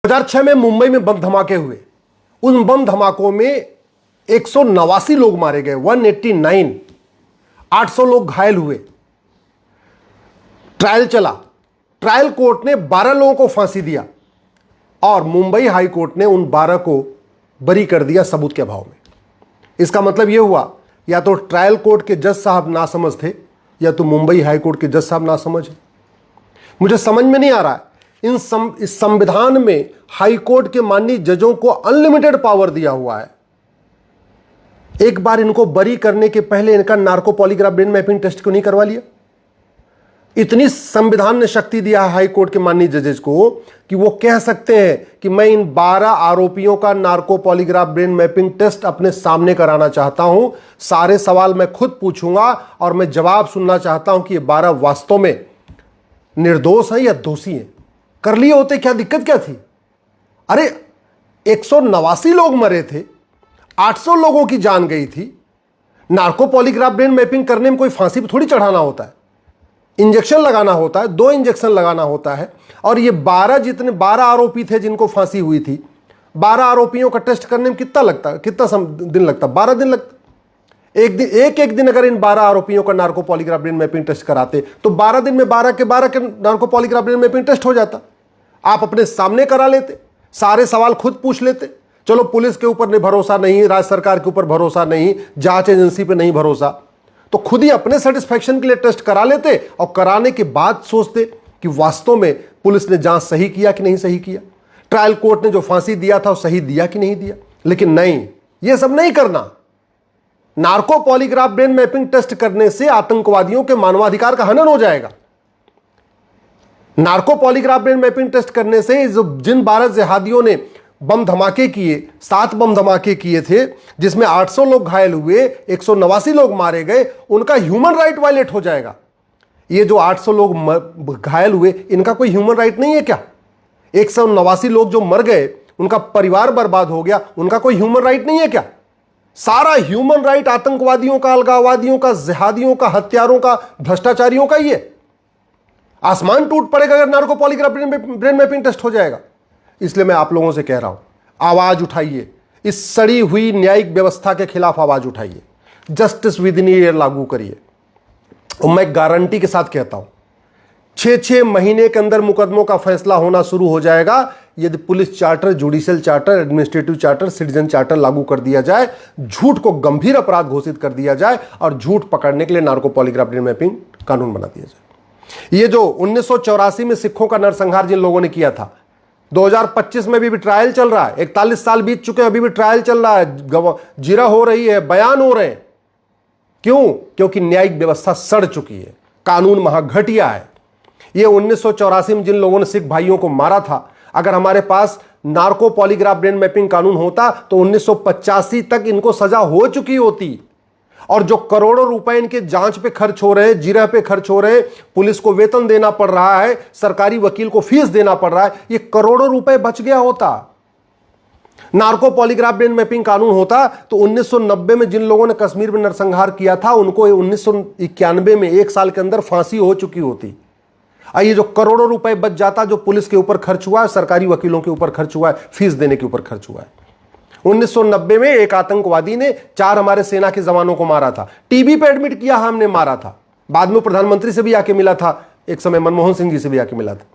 2006 में मुंबई में बम धमाके हुए। उन बम धमाकों में 189 लोग मारे गए, 189, 800 लोग घायल हुए। ट्रायल चला, ट्रायल कोर्ट ने 12 लोगों को फांसी दिया और मुंबई हाई कोर्ट ने उन 12 को बरी कर दिया सबूत के अभाव में। इसका मतलब यह हुआ या तो ट्रायल कोर्ट के जज साहब नासमझ थे या तो मुंबई हाई कोर्ट के जज साहब नासमझ हैं। मुझे समझ में नहीं आ रहा है इस संविधान में हाई कोर्ट के माननीय जजों को अनलिमिटेड पावर दिया हुआ है। एक बार इनको बरी करने के पहले इनका narco polygraph brain mapping test क्यों नहीं करवा लिया? इतनी संविधान ने शक्ति दिया है हाई कोर्ट के माननीय जजेस को कि वो कह सकते हैं कि मैं इन 12 आरोपियों का narco polygraph brain mapping test अपने सामने कराना चाहता हूं। सारे सवाल मैं खुद पूछूंगा और मैं जवाब सुनना चाहता हूं कि ये 12 वास्तव में निर्दोष हैं या दोषी हैं। कर लिए होते, क्या दिक्कत क्या थी? अरे 189 लोग मरे थे, 800 लोगों की जान गई थी। नार्को पॉलीग्राफ ब्रेन मैपिंग करने में कोई फांसी पर थोड़ी चढ़ाना होता है, इंजेक्शन लगाना होता है, 2 इंजेक्शन लगाना होता है। और ये 12 आरोपी थे जिनको फांसी हुई थी, 12 आरोपियों का टेस्ट करने में कितना दिन लगता? 12 दिन लगता। एक दिन अगर इन 12 आरोपियों का narco polygraph brain mapping test कराते तो 12 दिन में 12 के narco polygraph brain mapping test हो जाता। आप अपने सामने करा लेते, सारे सवाल खुद पूछ लेते। चलो पुलिस के ऊपर भरोसा नहीं, राज्य सरकार के ऊपर भरोसा नहीं, जांच एजेंसी पे नहीं भरोसा, तो खुद ही अपने सेटिस्फेक्शन के लिए टेस्ट करा लेते और कराने के बाद सोचते कि वास्तव में पुलिस ने जांच सही किया कि नहीं सही किया, ट्रायल कोर्ट ने जो फांसी दिया था वो सही दिया कि नहीं दिया। लेकिन नहीं, यह सब नहीं करना। Narco polygraph brain mapping test करने से आतंकवादियों के मानवाधिकार का हनन हो जाएगा। Narco polygraph brain mapping test करने से जिन 12 जिहादियों ने बम धमाके किए, 7 बम धमाके किए थे जिसमें 800 लोग घायल हुए, 189 लोग मारे गए, उनका ह्यूमन राइट वायलेट हो जाएगा। ये जो 800 लोग घायल हुए, इनका कोई ह्यूमन राइट नहीं है क्या? 189 लोग जो मर गए, उनका परिवार बर्बाद हो गया, उनका कोई ह्यूमन राइट नहीं है क्या? सारा ह्यूमन राइट आतंकवादियों का, अलगाववादियों का, जिहादियों का, हत्यारों का, भ्रष्टाचारियों का ही है। आसमान टूट पड़ेगा अगर narco polygraph brain mapping test हो जाएगा। इसलिए मैं आप लोगों से कह रहा हूं, आवाज उठाइए, इस सड़ी हुई न्यायिक व्यवस्था के खिलाफ आवाज उठाइए, जस्टिस विद इन ईयर लागू करिए। और मैं गारंटी के साथ कहता हूं 6 महीने के अंदर मुकदमों का फैसला होना शुरू हो जाएगा यदि police charter, judicial charter, administrative charter, citizen charter लागू कर दिया जाए, झूठ को गंभीर अपराध घोषित कर दिया जाए और झूठ पकड़ने के लिए नार्को पॉलीग्राफ ब्रेन मैपिंग कानून बना दिया जाए। ये जो 1984 में सिखों का नरसंहार जिन लोगों ने किया था, 2025 में भी ट्रायल चल रहा है, 41 साल बीत चुके हैं, अभी भी ट्रायल चल रहा है, जिरा हो रही है, बयान हो रहे हैं। क्यों? क्योंकि न्यायिक व्यवस्था सड़ चुकी है, कानून महाघटिया है। ये 1984 में जिन लोगों ने सिख भाइयों को मारा था, अगर हमारे पास नार्को पॉलीग्राफ ब्रेन मैपिंग कानून होता तो 1985 तक इनको सजा हो चुकी होती। और जो करोड़ों रुपए इनके जांच पे खर्च हो रहे हैं, जिरह पे खर्च हो रहे हैं, पुलिस को वेतन देना पड़ रहा है, सरकारी वकील को फीस देना पड़ रहा है, ये करोड़ों रुपए बच गया होता। नार्को पॉलीग्राफ ब्रेन मैपिंग कानून होता तो 1990 में जिन लोगों ने कश्मीर में नरसंहार किया था उनको 1991 में 1 साल के अंदर फांसी हो चुकी होती। ये जो करोड़ों रुपए बच जाता जो पुलिस के ऊपर खर्च हुआ है, सरकारी वकीलों के ऊपर खर्च हुआ है, फीस देने के ऊपर खर्च हुआ है। 1990 में एक आतंकवादी ने 4 हमारे सेना के जवानों को मारा था, टीबी पे एडमिट किया, हमने मारा था, बाद में प्रधानमंत्री से भी आके मिला था, एक समय मनमोहन सिंह जी से भी आके मिला था।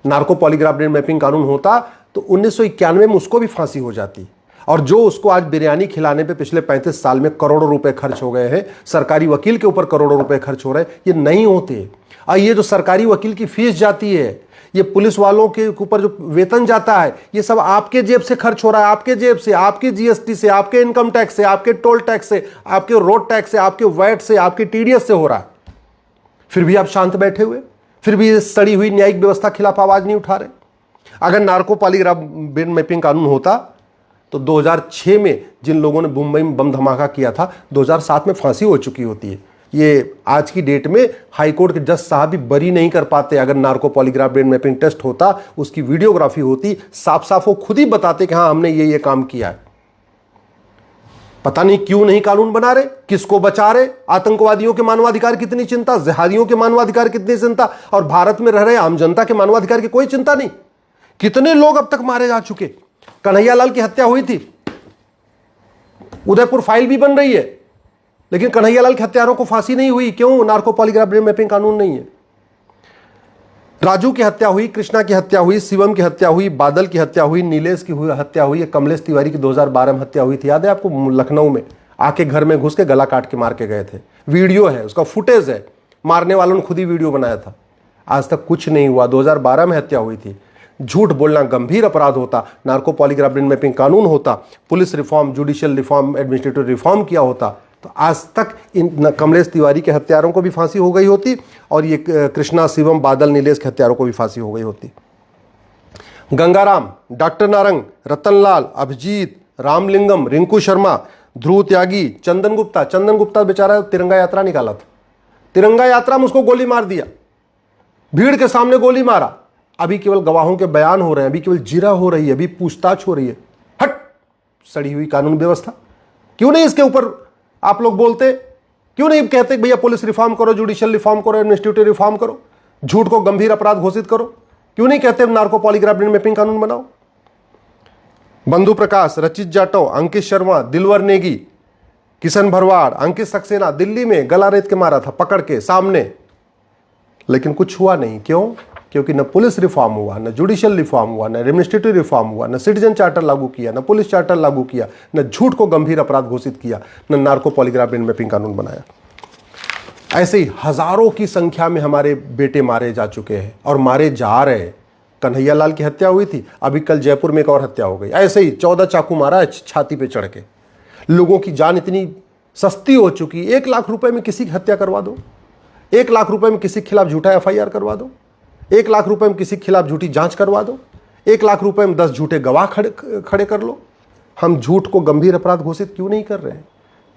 नार्को पॉलीग्राफ ब्रेन मैपिंग कानून होता तो 1991 में उसको भी फांसी हो जाती। और जो उसको आज बिरयानी खिलाने पे पिछले 35 साल में करोड़ों रुपए खर्च हो गए हैं, सरकारी वकील के ऊपर करोड़ों रुपए खर्च हो रहे हैं, ये नहीं होते। और ये जो सरकारी वकील की फीस जाती है, ये पुलिस वालों के ऊपर जो वेतन जाता है, ये सब आपके जेब से खर्च हो रहा है, आपके जेब से, आपके जीएसटी से, आपके इनकम टैक्स से, आपके टोल टैक्स से, आपके रोड टैक्स से, आपके वैट से, आपके टीडीएस से हो रहा है। फिर भी आप शांत बैठे हुए, फिर भी इस सड़ी हुई न्यायिक व्यवस्था के खिलाफ आवाज नहीं उठा रहे। अगर नार्को पॉलीग्राफ ब्रेन मैपिंग कानून होता तो 2006 में जिन लोगों ने मुंबई में बम धमाका किया था, 2007 में फांसी हो चुकी होती है। ये आज की डेट में हाईकोर्ट के जज साहब भी बरी नहीं कर पाते। अगर narco polygraph brain mapping test होता, उसकी वीडियोग्राफी होती, साफ साफ वो खुद ही बताते कि हाँ हमने ये काम किया है। पता नहीं क्यों नहीं कानून बना रहे, किसको बचा रहे। आतंकवादियों के मानवाधिकार कितनी चिंता, जिहादियों के मानवाधिकार कितनी चिंता, और भारत में रह रहे आम जनता के मानवाधिकार की कोई चिंता नहीं। कितने लोग अब तक मारे जा चुके। कन्हैयालाल की हत्या हुई थी, उदयपुर फाइल भी बन रही है, लेकिन कन्हैयालाल के हत्यारों को फांसी नहीं हुई। क्यों? नार्को पॉलीग्राफ ब्रेन मैपिंग कानून नहीं है। राजू की हत्या हुई, कृष्णा की हत्या हुई, शिवम की हत्या हुई, बादल की हत्या हुई, नीलेश की हत्या हुई, कमलेश तिवारी की 2012 में हत्या हुई थी, याद है आपको? लखनऊ में आके घर में घुस के गला काट के मार के गए थे। वीडियो है, उसका फुटेज है, मारने वालों ने खुद ही वीडियो बनाया था। आज तक कुछ नहीं हुआ। 2012 में हत्या हुई थी। झूठ बोलना गंभीर अपराध होता, नार्को पॉलीग्राफ ब्रेन मैपिंग कानून होता, police reform, judicial reform, administrative reform किया होता, तो आज तक इन कमलेश तिवारी के हत्यारों को भी फांसी हो गई होती, और ये कृष्णा, शिवम, बादल, नीलेश के हत्यारों को भी फांसी हो गई होती। गंगाराम, डॉक्टर नारंग, रतनलाल, अभिजीत, रामलिंगम, रिंकू शर्मा, ध्रुव त्यागी, चंदन गुप्ता बेचारा तिरंगा यात्रा निकाला था, तिरंगा यात्रा में उसको गोली मार दिया, भीड़ के सामने गोली मारा। अभी केवल गवाहों के बयान हो रहे हैं, अभी केवल जिरा हो रही है, अभी पूछताछ हो रही है। हट, सड़ी हुई कानून व्यवस्था। क्यों नहीं इसके ऊपर आप लोग बोलते? क्यों नहीं कहते भैया पुलिस रिफॉर्म करो, जुडिशियल रिफॉर्म करो, एडमिनिस्ट्रेटिव रिफॉर्म करो, झूठ को गंभीर अपराध घोषित करो? क्यों नहीं कहते नार्को पॉलीग्राफ ब्रेन मैपिंग कानून बनाओ? बंधु प्रकाश, रचित जाटव, अंकित शर्मा, दिलवर नेगी, किशन भरवाड़, अंकित सक्सेना दिल्ली में गला रेत के मारा था पकड़ के सामने, लेकिन कुछ हुआ नहीं। क्यों? क्योंकि न पुलिस रिफॉर्म हुआ, न जुडिशियल रिफॉर्म हुआ, न एडमिनिस्ट्रेटिव रिफॉर्म हुआ, न सिटीजन चार्टर लागू किया, न पुलिस चार्टर लागू किया, न झूठ को गंभीर अपराध घोषित किया, न नार्को पॉलीग्राफ ब्रेन मैपिंग कानून बनाया। ऐसे ही हजारों की संख्या में हमारे बेटे मारे जा चुके हैं और मारे जा रहे हैं। कन्हैयालाल की हत्या हुई थी, अभी कल जयपुर में एक और हत्या हो गई। ऐसे ही 14 चाकू मारा है छाती पे चढ़ के। लोगों की जान इतनी सस्ती हो चुकी, 1 लाख रुपए में किसी की हत्या करवा दो, 1 लाख रुपए में किसी के खिलाफ झूठा FIR करवा दो, 1 लाख रुपए में किसी के खिलाफ झूठी जांच करवा दो, 1 लाख रुपए में 10 झूठे गवाह खड़े कर लो। हम झूठ को गंभीर अपराध घोषित क्यों नहीं कर रहे हैं?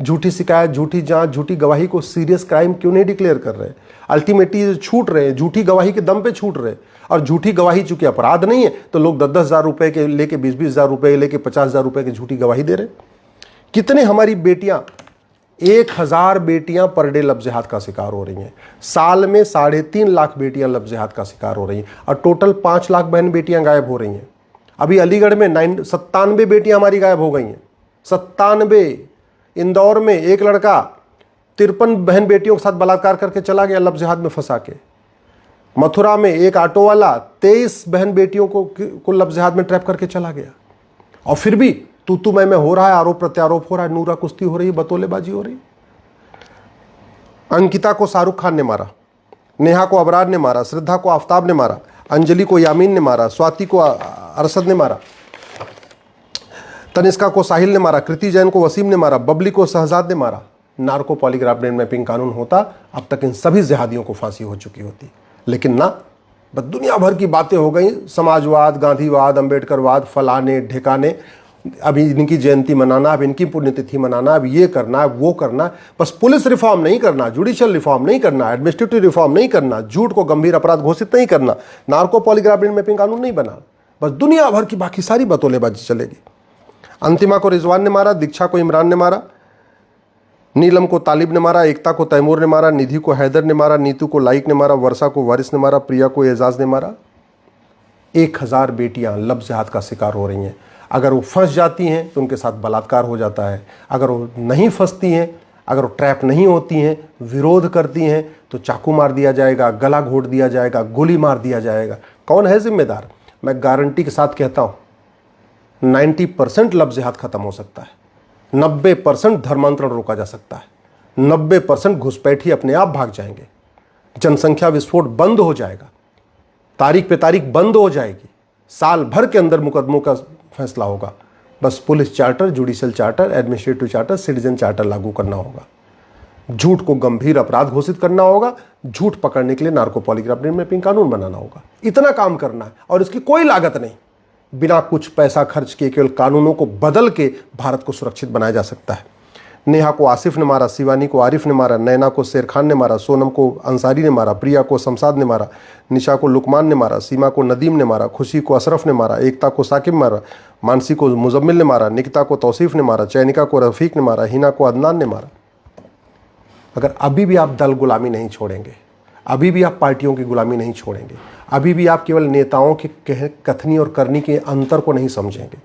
झूठी शिकायत, झूठी जांच, झूठी गवाही को सीरियस क्राइम क्यों नहीं डिक्लेयर कर रहे हैं? अल्टीमेटली छूट रहे हैं, झूठी गवाही के दम पे छूट रहे हैं। और झूठी गवाही चूंकि अपराध नहीं है, तो लोग 10-10 हज़ार रुपए के लेके, 20-20 हज़ार रुपए लेके, 50 हज़ार रुपए की झूठी गवाही दे रहे हैं। कितने हमारी बेटियां, 1000 बेटियां पर डे लफ्ज़-ए-हाथ का शिकार हो रही हैं। साल में 3.5 लाख बेटियां लफ्ज़-ए-हाथ का शिकार हो रही हैं, और टोटल 5 लाख बहन बेटियां गायब हो रही हैं। अभी अलीगढ़ में 97 बेटियां हमारी गायब हो गई हैं, 97। इंदौर में एक लड़का 53 बहन बेटियों के साथ बलात्कार करके चला गया, लफ्ज़-ए-हाथ में फंसा के। मथुरा में एक ऑटो वाला 23 बहन बेटियों को लफ्ज़-ए-हाथ में ट्रैप करके चला गया। और फिर भी तू मैं हो रहा है, आरोप प्रत्यारोप हो रहा है, नूरा कुश्ती हो रही है, बतौलेबाजी हो रही। अंकिता को शाहरुख खान ने मारा, नेहा को अबरार ने मारा, श्रद्धा को आफ्ताब ने मारा, अंजलि को यामीन ने मारा, स्वाति को अरशद ने मारा, तनिष्का को साहिल ने मारा, कृति जैन को वसीम ने मारा, बबली को शहजाद ने मारा। नार्को पॉलीग्राफ ब्रेन मैपिंग कानून होता, अब तक इन सभी जिहादियों को फांसी हो चुकी होती। लेकिन ना, बस दुनिया भर की बातें हो गई, समाजवाद, गांधीवाद, अंबेडकरवाद, फलाने ढेकाने, अभी इनकी जयंती मनाना, अब इनकी पुण्यतिथि मनाना, अब ये करना, वो करना। बस पुलिस रिफॉर्म नहीं करना, जुडिशियल रिफॉर्म नहीं करना, एडमिनिस्ट्रेटिव रिफॉर्म नहीं करना, झूठ को गंभीर अपराध घोषित नहीं करना, नार्को पॉलीग्राफ ब्रेन मैपिंग कानून नहीं बना, बस दुनिया भर की बाकी सारी बतौलेबाजी चलेगी। अंतिमा को रिजवान ने मारा, दीक्षा को इमरान ने मारा, नीलम को तालिब ने मारा, एकता को तैमूर ने मारा, निधि को हैदर ने मारा, नीतू को लाइक ने मारा, वर्षा को वारिस ने मारा, प्रिया को एजाज ने मारा। 1000 बेटियां लफ्ज़-ए-हाथ का शिकार हो रही हैं। अगर वो फंस जाती हैं तो उनके साथ बलात्कार हो जाता है, अगर वो नहीं फंसती हैं, अगर वो ट्रैप नहीं होती हैं, विरोध करती हैं, तो चाकू मार दिया जाएगा, गला घोट दिया जाएगा, गोली मार दिया जाएगा। कौन है जिम्मेदार? मैं गारंटी के साथ कहता हूँ 90% लफ्ज़-ए-हाथ खत्म हो सकता है, 90% धर्मांतरण रोका जा सकता है, 90% घुसपैठी अपने आप भाग जाएंगे, जनसंख्या विस्फोट बंद हो जाएगा, तारीख पे तारीख बंद हो जाएगी, साल भर के अंदर मुकदमों का फैसला होगा। बस police charter, judicial charter, administrative charter, citizen charter लागू करना होगा, झूठ को गंभीर अपराध घोषित करना होगा, झूठ पकड़ने के लिए नार्को पॉलीग्राफ ब्रेन मैपिंग कानून बनाना होगा। इतना काम करना है और इसकी कोई लागत नहीं, बिना कुछ पैसा खर्च किए केवल कानूनों को बदल के भारत को सुरक्षित बनाया जा सकता है। नेहा को आसिफ ने मारा, शिवानी को आरिफ ने मारा, नैना को शेर खान ने मारा, सोनम को अंसारी ने मारा, प्रिया को शमशाद ने मारा, निशा को लुकमान ने मारा, सीमा को नदीम ने मारा, खुशी को अशरफ ने मारा, एकता को साकिब मारा, मानसी को मुजम्मिल ने मारा, निकिता को तौसीफ ने मारा, चैनिका को रफ़ीक ने मारा, हिना को अदनान ने मारा। अगर अभी भी आप दल गुलामी नहीं छोड़ेंगे, अभी भी आप पार्टियों की गुलामी नहीं छोड़ेंगे, अभी भी आप केवल नेताओं के कथनी और करनी के अंतर को नहीं समझेंगे,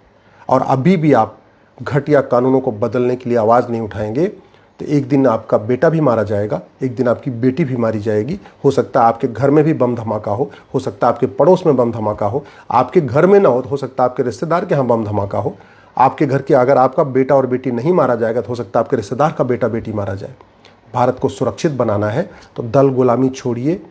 और अभी भी आप घटिया कानूनों को बदलने के लिए आवाज़ नहीं उठाएंगे, तो एक दिन आपका बेटा भी मारा जाएगा, एक दिन आपकी बेटी भी मारी जाएगी। हो सकता है आपके घर में भी बम धमाका हो सकता है आपके पड़ोस में बम धमाका हो, आपके घर में ना हो सकता है आपके रिश्तेदार के यहाँ बम धमाका हो। आपके घर के अगर आपका बेटा और बेटी नहीं मारा जाएगा तो हो सकता है आपके रिश्तेदार का बेटा बेटी मारा जाए। भारत को सुरक्षित बनाना है तो दल गुलामी छोड़िए,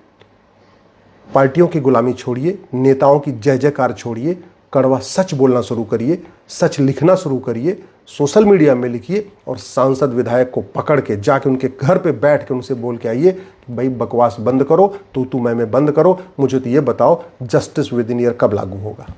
पार्टियों की गुलामी छोड़िए, नेताओं की जय जयकार छोड़िए, कड़वा सच बोलना शुरू करिए, सच लिखना शुरू करिए, सोशल मीडिया में लिखिए, और सांसद विधायक को पकड़ के जाके उनके घर पे बैठ के उनसे बोल के आइए कि भाई बकवास बंद करो, तू मैं बंद करो, मुझे तो ये बताओ जस्टिस विद इन ईयर कब लागू होगा।